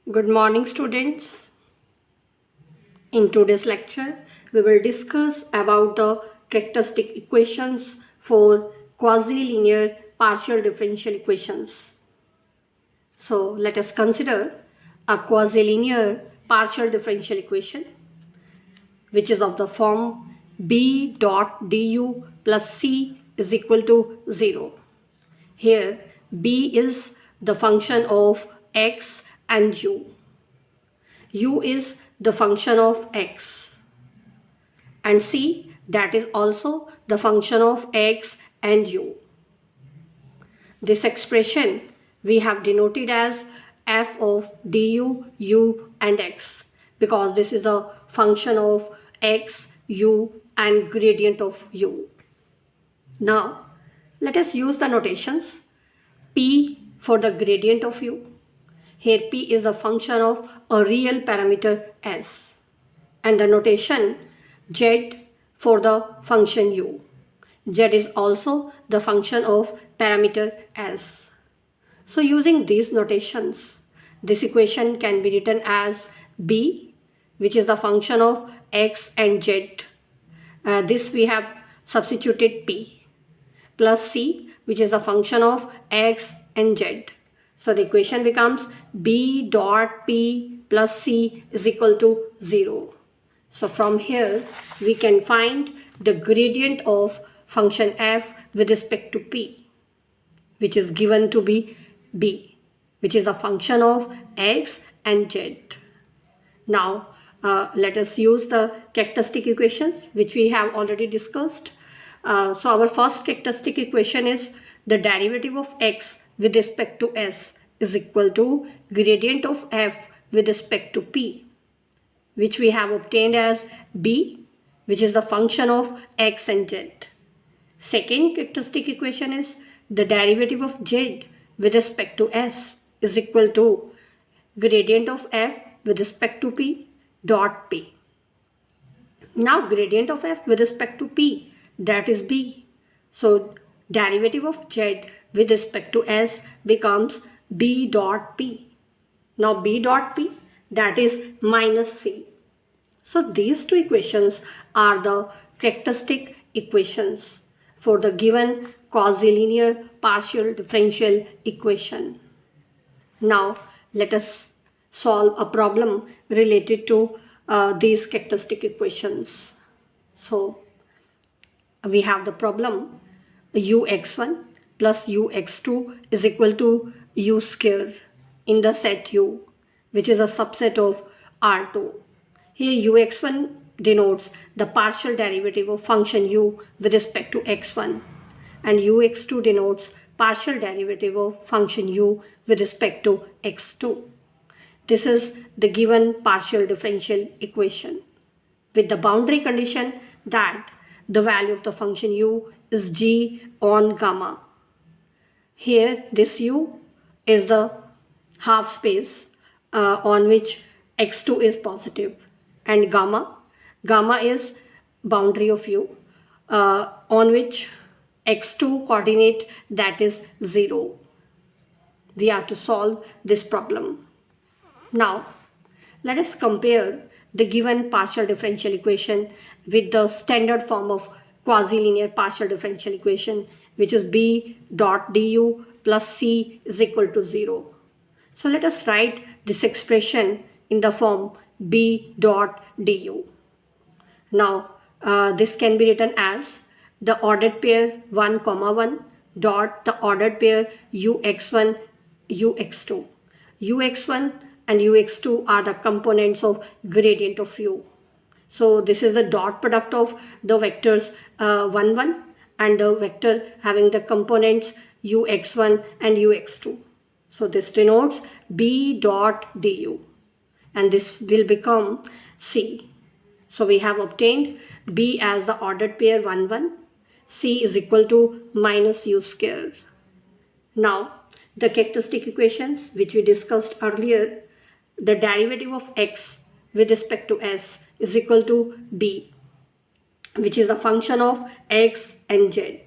Good morning, students. In today's lecture, we will discuss about the characteristic equations for quasi-linear partial differential equations. So let us consider a quasi-linear partial differential equation which is of the form b dot du plus c is equal to 0. Here b is the function of x and u is the function of x, and c, that is also the function of x and u. This expression we have denoted as f of du, u and x, because this is the function of x, u and gradient of u. Now let us use the notations. P for the gradient of u. Here p is the function of a real parameter s, and the notation z for the function u. Z is also the function of parameter s. So using these notations, this equation can be written as b, which is the function of x and z. This we have substituted p, plus c, which is the function of x and z. So the equation becomes b dot p plus c is equal to 0. So from here we can find the gradient of function f with respect to p, which is given to be b, which is a function of x and z. Now let us use the characteristic equations which we have already discussed. So our first characteristic equation is the derivative of x with respect to s is equal to gradient of f with respect to p, which we have obtained as b, which is the function of x and z. Second characteristic equation is the derivative of z with respect to s is equal to gradient of f with respect to p dot p. Now gradient of f with respect to p, that is b. So derivative of z with respect to s becomes b dot p. Now b dot p, that is minus c. So these two equations are the characteristic equations for the given quasi-linear partial differential equation. Now let us solve a problem related to these characteristic equations. So we have the problem ux1 plus ux2 is equal to u square in the set u, which is a subset of R2. Here ux1 denotes the partial derivative of function u with respect to x1, and ux2 denotes partial derivative of function u with respect to x2. This is the given partial differential equation with the boundary condition that the value of the function u is g on gamma. Here this u is the half space on which x2 is positive, and gamma is boundary of u on which x2 coordinate, that is 0. We have to solve this problem. Now let us compare the given partial differential equation with the standard form of quasi-linear partial differential equation, which is b dot du plus c is equal to 0. So let us write this expression in the form b dot du. Now this can be written as the ordered pair 1, 1 dot the ordered pair ux1 ux2. ux1 and ux2 are the components of gradient of u. So this is the dot product of the vectors 1, 1 and the vector having the components ux1 and ux2. So this denotes b dot du, and this will become c. So we have obtained b as the ordered pair 1, 1, c is equal to minus u square. Now the characteristic equations which we discussed earlier, the derivative of x with respect to s is equal to b, which is a function of x and z,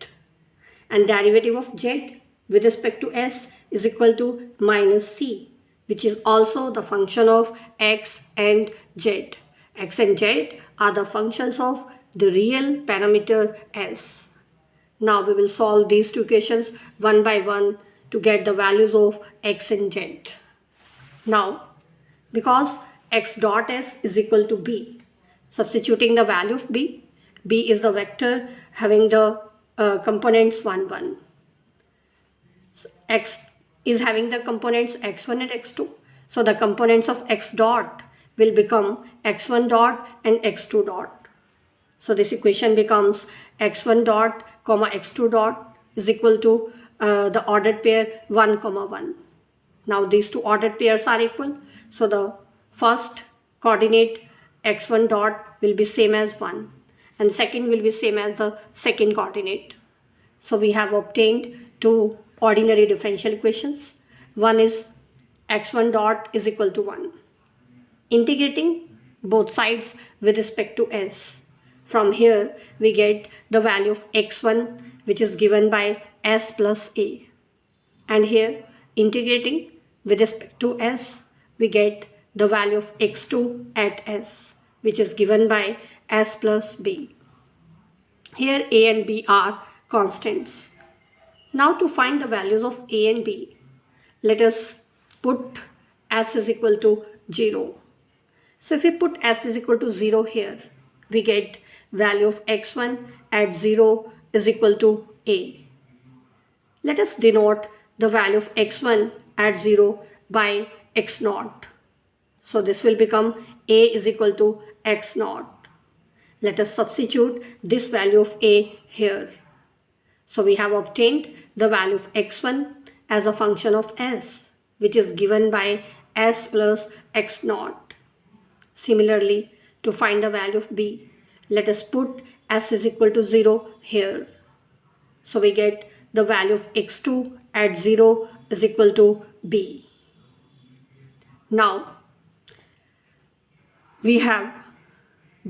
and derivative of z with respect to s is equal to minus c, which is also the function of x and z. X and z are the functions of the real parameter s. Now we will solve these two equations one by one to get the values of x and z. Now, because x dot s is equal to b, substituting the value of b is the vector having the components 1, 1. So x is having the components x1 and x2. So the components of x dot will become x1 dot and x2 dot. So this equation becomes x1 dot comma x2 dot is equal to the ordered pair 1, 1. Now these two ordered pairs are equal. So the first coordinate x1 dot will be same as 1 and second will be same as the second coordinate. So we have obtained two ordinary differential equations. One is x1 dot is equal to 1. Integrating both sides with respect to s. From here we get the value of x1 which is given by s plus a. And here integrating with respect to s we get the value of x2 at s which is given by s plus b. Here a and b are constants. Now to find the values of a and b, let us put s is equal to 0. So if we put s is equal to 0 here, we get value of x1 at 0 is equal to a. Let us denote the value of x1 at 0 by x naught. So this will become a is equal to x naught. Let us substitute this value of a here. So we have obtained the value of x1 as a function of s, which is given by s plus x naught. Similarly, to find the value of b, let us put s is equal to 0 here. So we get the value of x2 at 0 is equal to b. Now we have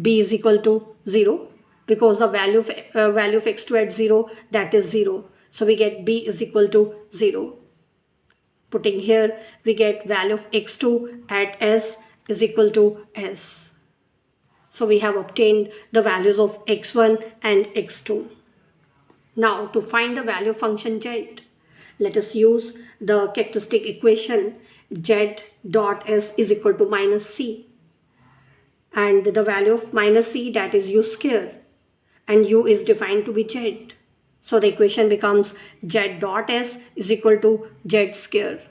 b is equal to 0 because the value of x2 at 0, that is 0. So we get b is equal to 0. Putting here we get value of x2 at s is equal to s. So we have obtained the values of x1 and x2. Now to find the value function z, let us use the characteristic equation z dot s is equal to minus c. And the value of minus c, that is u square, and u is defined to be z. So the equation becomes z dot s is equal to z square.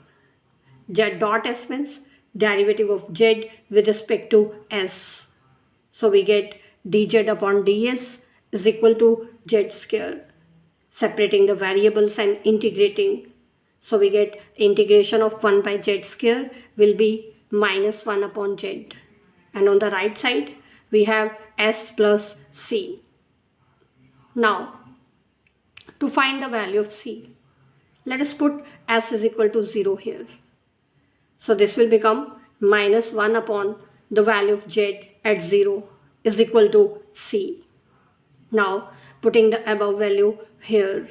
Z dot s means derivative of z with respect to s. So we get dz upon ds is equal to z square. Separating the variables and integrating. So we get integration of 1 by z square will be minus 1 upon z. And on the right side we have s plus c. Now to find the value of c, let us put s is equal to 0 here. So this will become minus 1 upon the value of z at 0 is equal to c. Now putting the above value here,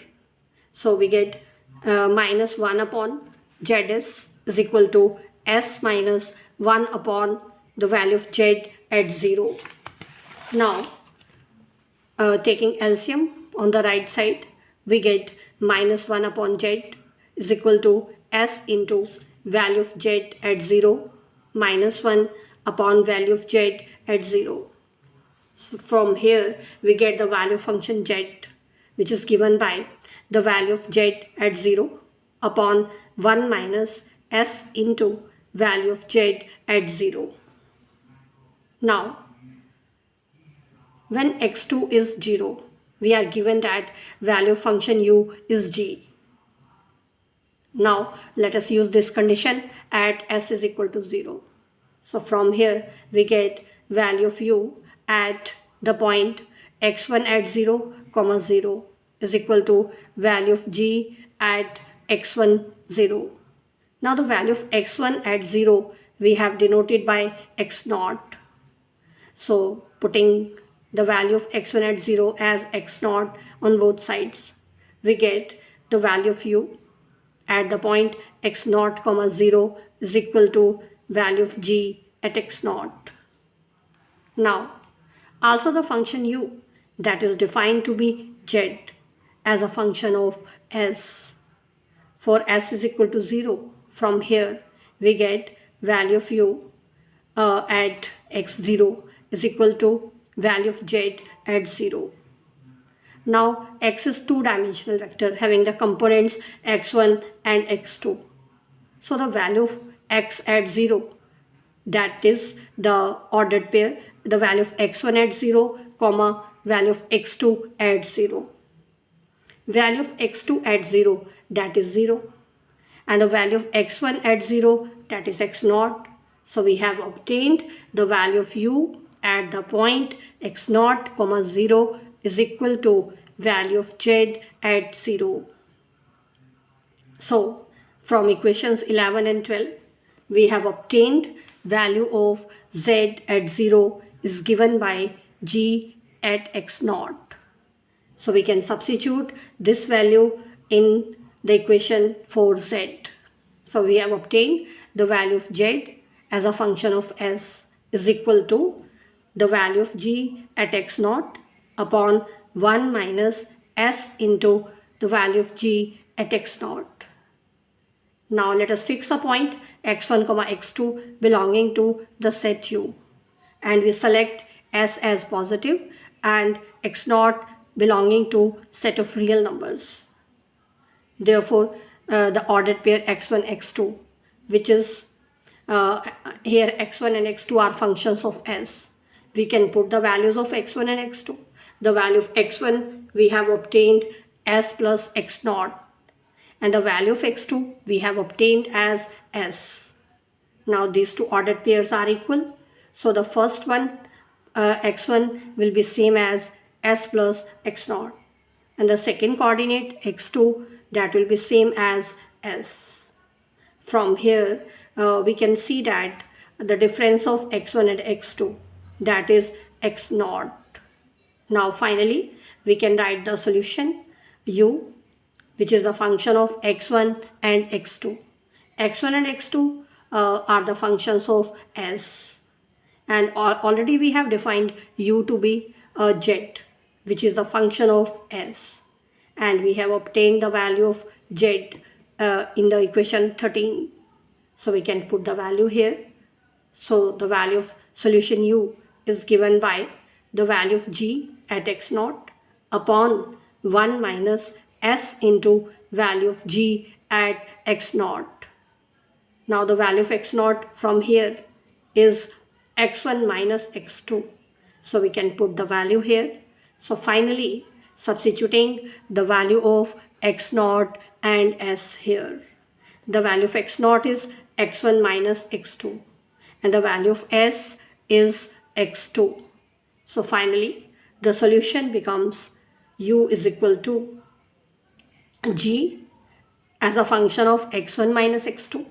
so we get minus 1 upon zs is equal to s minus 1 upon the value of z at 0. Now taking LCM on the right side, we get minus 1 upon z is equal to s into value of z at 0 minus 1 upon value of z at 0. So from here we get the value function z, which is given by the value of z at 0 upon 1 minus s into value of z at 0. Now when x2 is 0, we are given that value function u is g. Now let us use this condition at s is equal to 0. So from here we get value of u at the point x1 at 0, 0 is equal to value of g at x1 0. Now the value of x1 at 0 we have denoted by x naught. So putting the value of x1 at 0 as x naught on both sides, we get the value of u at the point x naught comma 0 is equal to value of g at x naught. Now, also the function u that is defined to be z as a function of s. For s is equal to 0, from here we get value of u at x0 is equal to value of z at 0. Now x is two-dimensional vector having the components x1 and x2. So the value of x at 0, that is the ordered pair, the value of x1 at 0 comma value of x2 at 0. Value of x2 at 0, that is 0, and the value of x1 at 0, that is x naught. So we have obtained the value of u at the point x naught comma 0 is equal to value of z at 0. So from equations 11 and 12 we have obtained value of z at 0 is given by g at x naught. So we can substitute this value in the equation for z. So we have obtained the value of z as a function of s is equal to the value of g at x naught upon 1 minus s into the value of g at x naught. Now let us fix a point x1 comma x2 belonging to the set u, and we select s as positive and x naught belonging to set of real numbers. Therefore the ordered pair x1 x2, which is here x1 and x2 are functions of s. We can put the values of x1 and x2. The value of x1 we have obtained s plus x naught, and the value of x2 we have obtained as s. Now these two ordered pairs are equal, so the first one x1 will be same as s plus x naught, and the second coordinate x2 that will be same as s. From here we can see that the difference of x1 and x2, that is x naught. Now finally we can write the solution u, which is a function of x1 and x2. x1 and x2 are the functions of s, and already we have defined u to be z, which is the function of s, and we have obtained the value of z in the equation 13. So we can put the value here. So the value of solution u is given by the value of g at x naught upon 1 minus s into value of g at x naught. Now the value of x naught from here is x1 minus x2. So we can put the value here. So finally substituting the value of x naught and s here. The value of x naught is x1 minus x2 and the value of s is x2. So finally the solution becomes u is equal to g as a function of x1 minus x2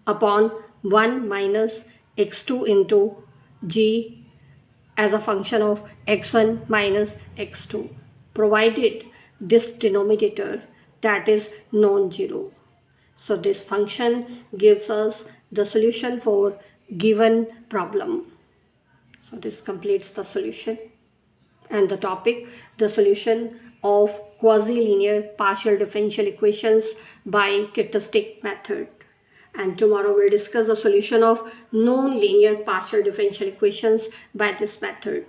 upon 1 minus x2 into g as a function of x1 minus x2, provided this denominator that is non-zero. So this function gives us the solution for given problem. So this completes the solution and the topic, the solution of quasi-linear partial differential equations by characteristic method. And tomorrow we'll discuss the solution of non-linear partial differential equations by this method.